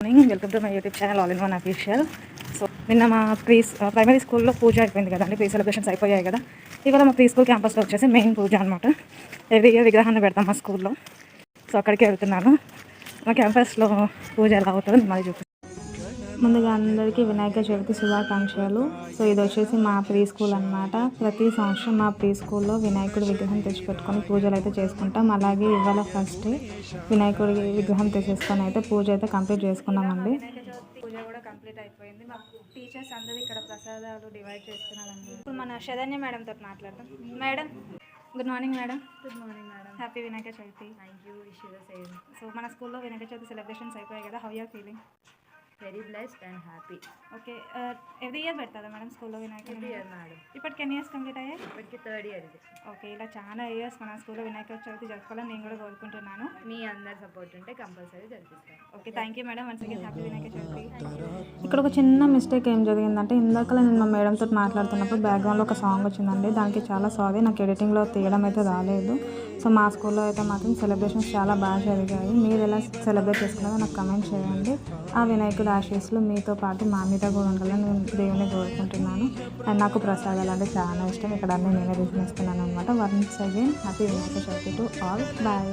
Welcome to my YouTube channel all in one official. So నిన్న మా primary స్కూల్లో పూజ అయిపోయింది కదండి, ప్రీ సెలబ్రేషన్స్ అయిపోయాయి కదా. ఇవాళ మా ప్రీ స్కూల్ క్యాంపస్లో వచ్చేసి మెయిన్ పూజ అనమాట. ఎవ్రీ ఇయర్ విగ్రహాన్ని పెడతాం మా స్కూల్లో. సో అక్కడికి వెళ్తున్నాను. మా క్యాంపస్లో పూజ ఎలా అవుతుందో మళ్ళీ చూపిస్తాను. ముందుగా అందరికీ వినాయక చవితి శుభాకాంక్షలు. సో ఇది వచ్చేసి మా ప్రీ స్కూల్ అనమాట. ప్రతి సంవత్సరం మా ప్రీ స్కూల్లో వినాయకుడి విగ్రహం తెచ్చిపెట్టుకొని పూజలు అయితే చేసుకుంటాం. అలాగే ఇవాళ ఫస్ట్ వినాయకుడి విగ్రహం తెచ్చేసుకొని అయితే పూజ అయితే కంప్లీట్ చేసుకున్నామండి. పూజ కూడా కంప్లీట్ అయిపోయింది. మా టీచర్స్ అందరూ ఇక్కడ ప్రసాదాలు డివైడ్ చేస్తున్నారండి. ఇప్పుడు మన శరణ్య మేడంతో మాట్లాడదాం. Madam, good morning madam. Good morning madam. Happy Vinayaka Chavithi. Thank you. Wish you the same. So మన స్కూల్లో వినాయక చవితి సెలబ్రేషన్స్ అయిపోయాయి కదా, how you are feeling? Very blessed and happy. Okay, every year పెడతారా మేడం స్కూల్లో వినాయక? Every year madam. ఇప్పటికి ఎన్ని years complete అయ్యాయి? ఇప్పటికి థర్డ్ ఇయర్ ఇది. ఓకే, ఇలా చాలా ఇయర్స్ మన స్కూల్లో వినాయక చవితి జరుపుకోవాలని నేను కూడా కోరుకుంటున్నాను. మీ అందరి సపోర్ట్ ఉంటే కంపల్సరీ జరిపిస్తాను. Okay, thank you madam. Once again happy Vinayaka Chavithi. ఇక్కడ ఒక చిన్న మిస్టేక్ ఏం జరిగిందంటే, ఇందాక నేను మా మేడంతో మాట్లాడుతున్నప్పుడు బ్యాక్గ్రౌండ్లో ఒక సాంగ్ వచ్చిందండి. దానికి చాలా సారీ, నాకు ఎడిటింగ్లో తీయడం అయితే రాలేదు. సో మా స్కూల్లో అయితే మాత్రం సెలబ్రేషన్స్ చాలా బాగా జరిగాయి. మీరు ఎలా సెలబ్రేట్ చేసుకున్నారో నాకు కమెంట్ చేయండి. ఆ వినాయకుడి ఆశీస్సులు మీతో పాటు మా మీద కూడా ఉండాలని నేను దేవుని కోరుకుంటున్నాను. అండ్ నాకు ప్రసాదాలు అంటే చాలా ఇష్టం. ఇక్కడ అన్నీ నేనే తీసుకున్నాను అనమాట. Once again happy Vinayaka Chavithi to all. Bye.